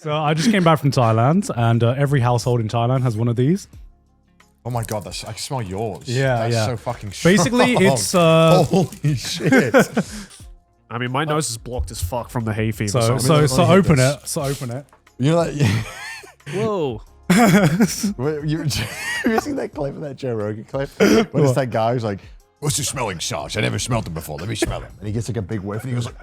So I just came back from Thailand, and every household in Thailand has one of these. Oh my god, I can smell yours. Yeah, that's so fucking strong. Basically, it's holy shit. I mean, my nose is blocked as fuck from the hay fever. so open it. So open it. You're like, Whoa. you seen that clip of that Joe Rogan clip? When it's that guy who's like, "What's the smelling sauce? I never smelled them before. Let me smell them." And he gets like a big whiff and he goes like,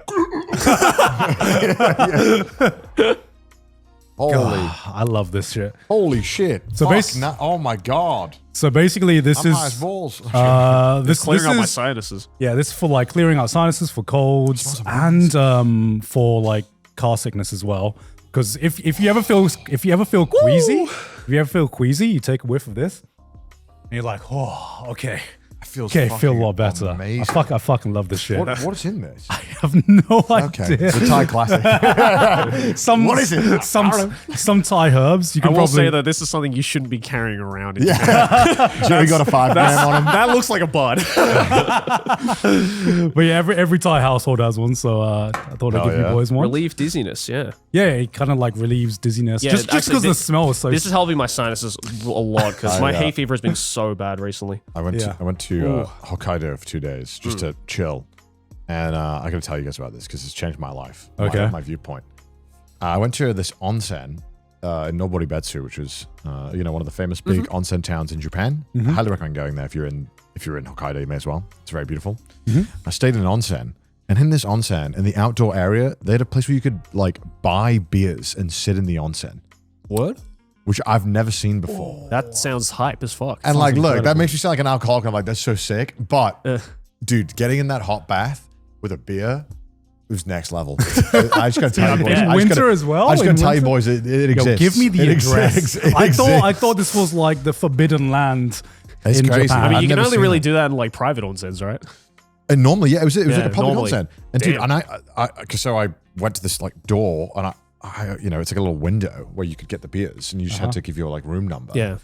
I love this shit. holy shit. So oh my god. So basically, this I'm high as is balls. this Clearing out my is sinuses. yeah, this is for like clearing out sinuses, for colds, and for like car sickness as well. Because if you ever feel queasy, you take a whiff of this, and you're like, oh, okay. Feel a lot better. Amazing. I fucking love this shit. What's in this? I have no Okay, idea. it's a Thai classic. What is it? Some Thai herbs. You can I will probably say that this is something you shouldn't be carrying around. In Jerry got a 5 gram on him. That looks like a bud. But yeah, every Thai household has one, so I thought I'd give you boys one. Relieve dizziness, yeah. Yeah, it kind of like relieves dizziness. Yeah, just because the smell is so. This is helping my sinuses a lot because my hay fever has been so bad recently. I went to Hokkaido for 2 days just to chill, and I got to tell you guys about this because it's changed my life. My viewpoint. I went to this onsen in Noboribetsu, which is one of the famous big onsen towns in Japan. I highly recommend going there if you're in Hokkaido. You may as well. It's very beautiful. I stayed in an onsen, and in this onsen, in the outdoor area, they had a place where you could like buy beers and sit in the onsen. What? Which I've never seen before. That sounds hype as fuck. And like, look, that makes me sound like an alcoholic. I'm like, that's so sick. But, dude, getting in that hot bath with a beer was next level. I just gotta tell you boys. Winter as well. I just gotta tell you boys, it exists. Give me the address. Exists. I thought this was like the forbidden land It's in crazy. Japan. I mean, I've you can never only seen really it. do that in like private onsens, right? And normally, yeah, it was like a public normally. onsen. And dude, Damn. and so I went to this like door, and I it's like a little window where you could get the beers, and you just had to give your like room number. Yeah.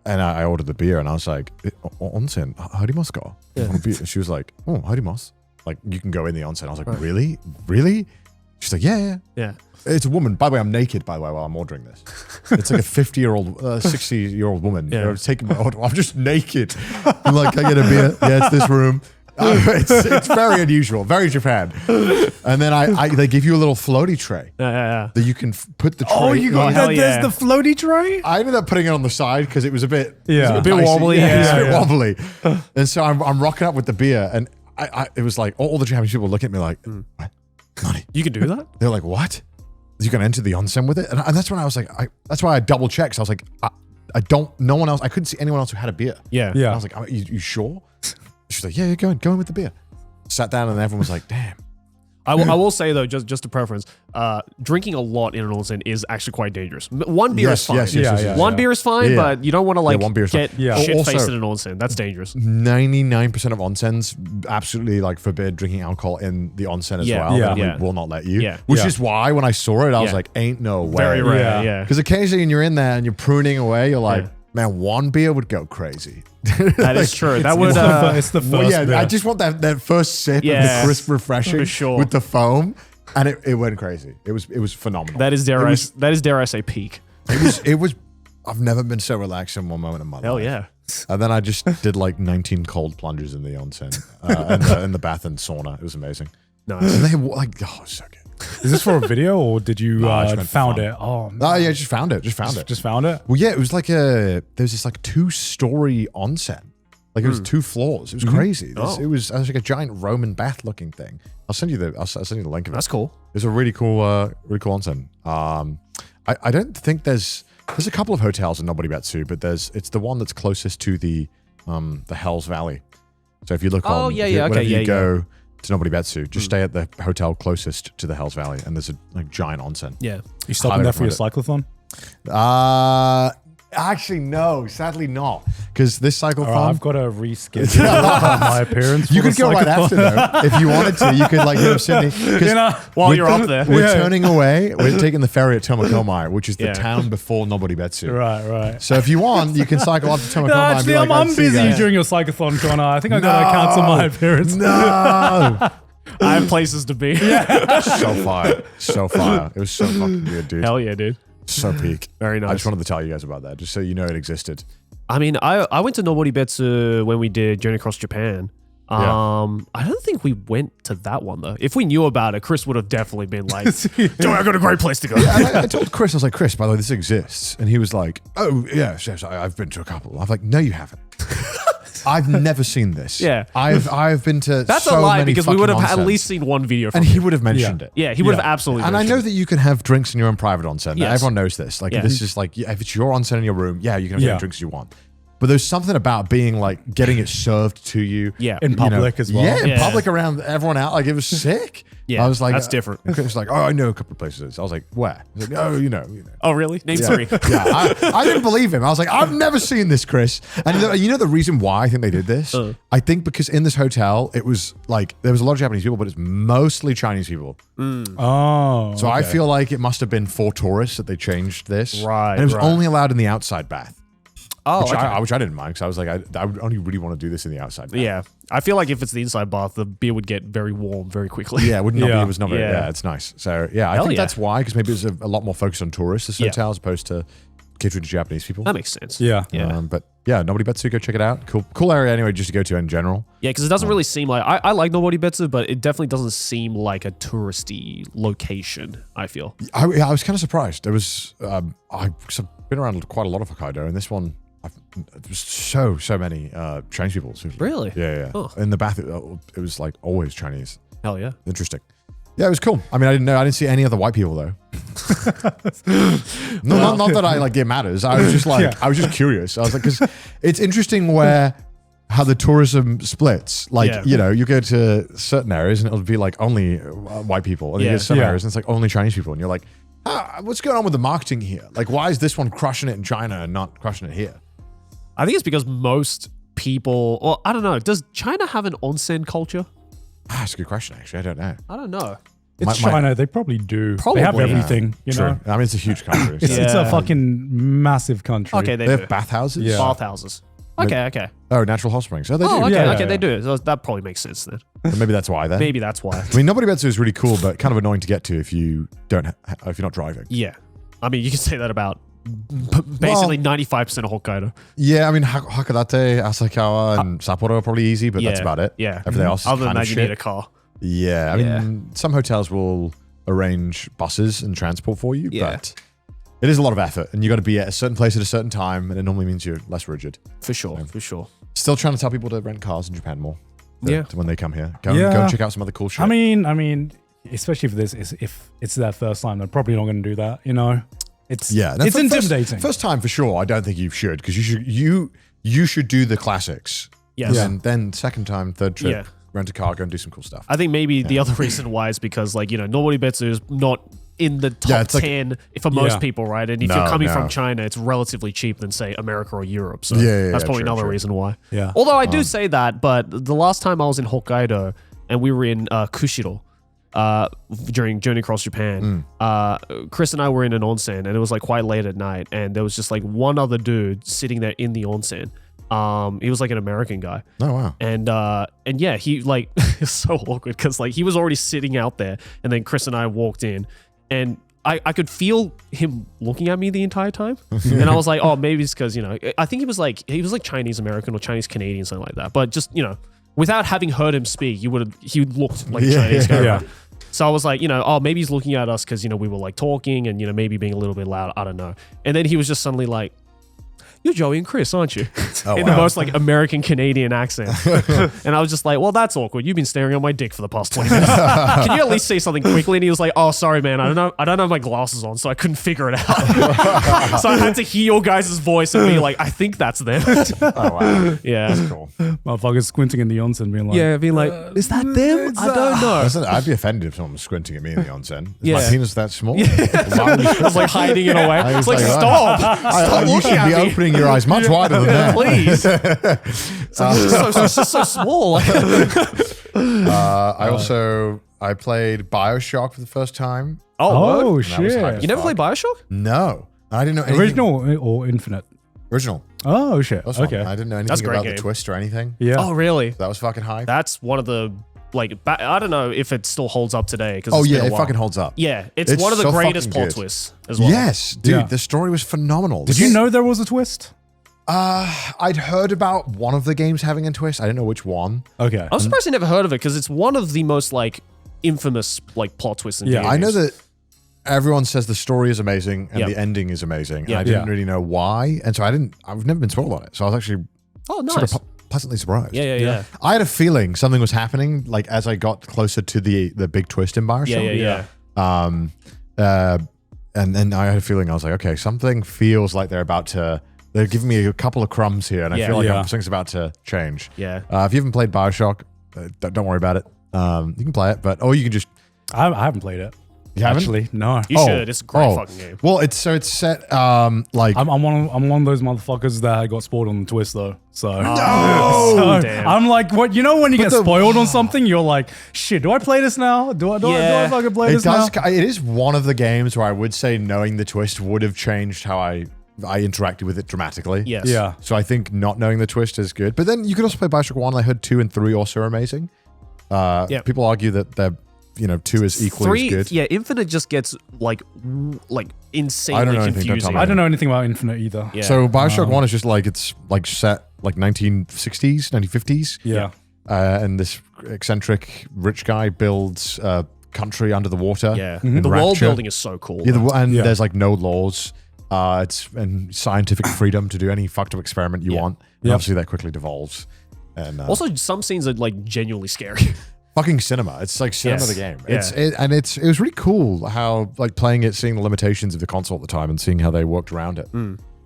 And I ordered the beer, and I was like, onsen, harimasu ka? And she was like, oh, harimasu. Like, you can go in the onsen. I was like, really? Really? She's like, yeah. It's a woman. By the way, I'm naked, by the way, while I'm ordering this. It's like a 50-year-old, 60-year-old woman. Yeah. Taking my order. I'm just naked. I'm like, can I get a beer? Yeah, it's this room. It's very unusual, very Japan. And then they give you a little floaty tray Yeah. that you can put the tray. Oh, you got hell that? yeah. There's the floaty tray. I ended up putting it on the side because it was a bit, A bit dicey. wobbly, Yeah, it was a bit yeah. wobbly. And so I'm rocking up with the beer, and it was like all the Japanese people look at me like, what? Nani? You can do that? They're like, what? You can enter the onsen with it? And that's when I was like, that's why I double checked. So I was like, I couldn't see anyone else who had a beer. Yeah. And I was like, you sure? She's like, yeah, go in with the beer. Sat down and everyone was like, damn. I will say though, just a preference, drinking a lot in an onsen is actually quite dangerous. One beer is fine. Yes. One beer is fine, Yeah. but you don't want to like one beer is get fine. Yeah. shit-faced Also- in an onsen. That's dangerous. 99% of onsens absolutely like forbid drinking alcohol in the onsen as Yeah. well. Yeah. They Yeah. will not let you. Yeah. Which Yeah. is why when I saw it, I was Yeah. like, ain't no way. Very rare, Yeah. yeah. Because occasionally when you're in there and you're pruning away, you're like, Yeah. man, one beer would go crazy. That is true. That would... It's the first. Well, yeah, beer. I just want that first sip of the Yes, crisp refreshing for sure. with the foam. And it went crazy. It was phenomenal. that is dare I say peak. It was I've never been so relaxed in one moment in my life. Hell yeah. And then I just did like 19 cold plunges in the onsen, in the bath and sauna. It was amazing. Nice. And they like, oh, so good. Is this for a video or did you I just went for found fun. it? Oh, man. Oh yeah, just found it. Just found it. Just found it. Well, yeah, it was like there's this like 2-story onsen. Like it was 2 floors. It was crazy. It was like a giant Roman bath looking thing. I'll send you the link of it. That's cool. It's a really cool onsen. I don't think there's a couple of hotels in Noboribetsu, but it's the one that's closest to the Hells Valley. So if you look Oh, on, yeah, if you- yeah, okay, whenever you yeah, go to Noboribetsu, just stay at the hotel closest to the Hells Valley, and there's a like giant onsen. Yeah. You stopping Highly there for your recommend cyclothon? Actually, no, sadly not, because this cycle All right, fun. I've got to reschedule my appearance. You for could the go right cyclothon. after though, if you wanted to. You could like hit up Sydney. 'Cause While we're- you're up there. We're turning away. We're taking the ferry at Tomakomai, which is the Yeah. town before Noboribetsu. Right. So if you want, you can cycle up to Tomakomai No, and actually, be like, I'm "I'll see you busy guys." during your cyclothon, Connor. I think I got to cancel my appearance. No. I have places to be. So fire. So fire. It was so fucking good, dude. Hell yeah, dude. So peak. Very nice. I just wanted to tell you guys about that, just so you know it existed. I mean, I went to Nobody Betsu when we did Journey Across Japan. I don't think we went to that one though. If we knew about it, Chris would have definitely been like, "Dude, I got a great place to go." I told Chris, I was like, Chris, by the way, this exists. And he was like, oh, yes, I've been to a couple. I was like, no, you haven't. I've never seen this. Yeah. I've been to That's so a lie many because we would have fucking at onsens. least seen one video from And him. he would have mentioned it. Yeah, he would have absolutely And I mentioned know that you can have drinks in your own private onsen. Yes. Everyone knows this. Like, Yeah. this is like, if it's your onsen in your room, you can have any drinks you want. But there's something about being like, getting it served to you. Yeah. In public as well. Yeah, in Yeah. public around everyone out. Like, it was sick. Yeah, I was like, that's different. And Chris was like, oh, I know a couple of places. I was like, where? He was like, oh, you know. Oh, really? Name Yeah. 3. Yeah, I didn't believe him. I was like, I've never seen this, Chris. And you know the reason why I think they did this? I think because in this hotel, it was like, there was a lot of Japanese people, but it's mostly Chinese people. Oh. So I feel like it must have been for tourists that they changed this. Right, And it was right. only allowed in the outside bath. Oh, Which, okay. which I didn't mind because I was like, I would only really want to do this in the outside bath. Yeah. I feel like if it's the inside bath, the beer would get very warm very quickly. Yeah, it would not be. Yeah. It was not very. Yeah. Yeah, it's nice. So yeah, I Hell think yeah. that's why, because maybe it's a lot more focused on tourists, this hotel, as opposed to catering to Japanese people. That makes sense. Yeah. Yeah. But yeah, Nobody Betsu, go check it out. Cool area anyway, just to go to in general. Yeah, because it doesn't really seem like I like Nobody Betsu, but it definitely doesn't seem like a touristy location. I feel. I was kind of surprised. There was I've been around quite a lot of Hokkaido, and this one, there's so many Chinese people. Really? Yeah. Oh. In the bath, it was like always Chinese. Hell yeah. Interesting. Yeah, it was cool. I mean, I didn't see any other white people though. not that I like it matters. I was just like, I was just curious. I was like, because it's interesting how the tourism splits. Like, you go to certain areas and it'll be like only white people, and you go to some areas and it's like only Chinese people, and you're like, what's going on with the marketing here? Like, why is this one crushing it in China and not crushing it here? I think it's because most people, or I don't know, does China have an onsen culture? That's a good question, actually. I don't know. I don't know. It's China. They probably do. Probably, they have yeah. everything, you True. know? I mean, it's a huge country. It's so- a fucking massive country. Okay, They do. have bathhouses? Yeah. Bathhouses. Okay. Oh, natural hot springs. Oh, they do. Oh, okay, Yeah, okay, yeah. they do. So that probably makes sense then. So maybe that's why then. Maybe that's why. I mean, Nobody Betsu is really cool, but kind of annoying to get to if you if you're not driving. Yeah. I mean, you can say that about basically 95% of Hokkaido. Yeah, I mean, Hakodate, Asakawa, and Sapporo are probably easy, but that's Yeah, about it. yeah. Everything else is Other than kind of that, you shit. need a car. Yeah, I mean, some hotels will arrange buses and transport for you, Yeah. but it is a lot of effort, and you got to be at a certain place at a certain time, and it normally means you're less rigid. For sure, for sure. Still trying to tell people to rent cars in Japan more. Yeah. When they come here, go Yeah. and check out some other cool shit. I mean, especially if it's their first time, they're probably not going to do that. You know, it's yeah, it's intimidating. First time for sure. I don't think you should, because you should do the classics. Yes. And then second time, third trip, Yeah. rent a car, go and do some cool stuff. I think maybe the other reason why is because, like, Nobody Betsu is not in the top it's like- 10 for most Yeah. people, right? And if No, you're coming no. from China, it's relatively cheap than, say, America or Europe. So Yeah, that's probably true, another true. reason why. Yeah. Although I do say that, but the last time I was in Hokkaido and we were in Kushiro during Journey Across Japan, Chris and I were in an onsen, and it was like quite late at night, and there was just like one other dude sitting there in the onsen. He was like an American guy. Oh wow. And yeah, he like it's so awkward because like he was already sitting out there, and then Chris and I walked in, and I could feel him looking at me the entire time, and I was like, oh, maybe it's because I think he was like Chinese American or Chinese Canadian, something like that. But just without having heard him speak, he looked like a Chinese guy. yeah. Right? So I was like, oh, maybe he's looking at us because we were like talking and maybe being a little bit loud. I don't know. And then he was just suddenly like, "You're Joey and Chris, aren't you?" In the most like American Canadian accent. And I was just like, well, that's awkward. You've been staring at my dick for the past 20 minutes. Can you at least say something quickly? And he was like, oh, sorry, man. I don't have my glasses on, so I couldn't figure it out. So I had to hear your guys' voice and be like, I think that's them. Oh wow. Yeah. Cool. Motherfuckers squinting in the onsen, being like, Yeah, being like, is that them? I don't know. Listen, I'd be offended if someone was squinting at me in the onsen. Is Yeah. my penis that small? Why would you I was like hiding it away. I It's was like, like, stop. Stop you looking should at be me. opening your eyes much wider than that. Please. It's just so small. I played Bioshock for the first time. oh that was hype shit, as You never fuck. played Bioshock? No, I didn't know anything. original or infinite? Original. Oh shit, That was fun. okay, I didn't know That's anything a great about game. the twist or anything. yeah. Oh, really? That was fucking hype. That's one of the I don't know if it still holds up today. Oh yeah, it fucking holds up. Yeah, it's one of the so greatest fucking plot good. twists as well. Yes, dude, Yeah. the story was phenomenal. Did you know there was a twist? I'd heard about one of the games having a twist. I didn't know which one. Okay. I'm surprised I never heard of it because it's one of the most like infamous like plot twists in Yeah, video I know games. that everyone says the story is amazing and Yep. the ending is amazing, and Yep. I didn't Yeah. really know why, and so I've never been spoiled on it, so I was actually Oh, nice. sort of pleasantly surprised. Yeah. I had a feeling something was happening, like as I got closer to the big twist in Bioshock. Yeah. And then I had a feeling I was like, okay, something feels like they're giving me a couple of crumbs here, and I Yeah. feel like Yeah. something's about to change. Yeah. If you haven't played Bioshock, don't worry about it. You can play it, but you can just I haven't played it. you haven't? Actually, no. You should. It's a great fucking game. Well, it's set like I'm one of those motherfuckers that got spoiled on the twist though. So, Oh, so damn. I'm like, what? You know when you get the- spoiled on something, you're like, shit. Do I play this now? Do I Yeah. fucking play it this now? does. It is one of the games where I would say knowing the twist would have changed how I interacted with it dramatically. Yes. Yeah. So I think not knowing the twist is good. But then you could also play Bioshock 1. I heard 2 and 3 also are amazing. Yep. People argue that 2 is equally as good. Yeah, Infinite just gets like insanely I don't know anything, don't tell confusing. me. I don't know anything about Infinite either. Yeah. So Bioshock 1 is just like, it's like set like 1960s, 1950s. Yeah. And this eccentric rich guy builds a country under the water. Yeah. in The world Rapture. building is so cool. Yeah, and Yeah. there's like no laws. And scientific freedom to do any fucked up experiment you Yeah. want. And Yep. obviously that quickly devolves. And Also, some scenes are like genuinely scary. fucking cinema. It's like cinema Yes. the game. Yeah. It was really cool how like playing it, seeing the limitations of the console at the time and seeing how they worked around it.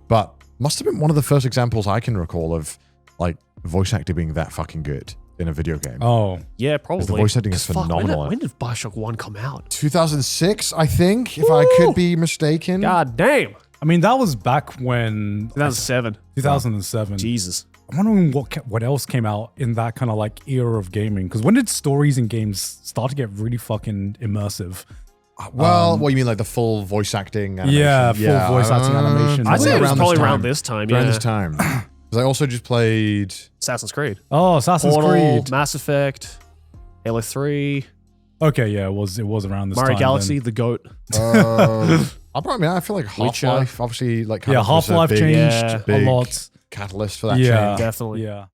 But must have been one of the first examples I can recall of like voice acting being that fucking good in a video game. Oh, Yeah, probably. the voice acting is 'Cause fuck, phenomenal. When did Bioshock 1 come out? 2006, I think, if I could be mistaken. God damn. I mean that was back when 2007. 2007. Jesus. I'm wondering what else came out in that kind of like era of gaming. Because when did stories in games start to get really fucking immersive? Well, what you mean, like the full voice acting? Animation? Yeah, full voice acting animation. I'd say it was around probably this around time. this time. Around Yeah. this time. Because I also just played. Assassin's Creed. Oh, Assassin's Portal, Creed. Mass Effect, Halo 3, Okay, yeah, it was around this Mario time. Galaxy, then. the GOAT. I feel like Witcher. Half-Life, obviously, like Yeah, was a Half-Life big- changed Yeah. a big lot. catalyst for that Yeah. change. Definitely. Yeah.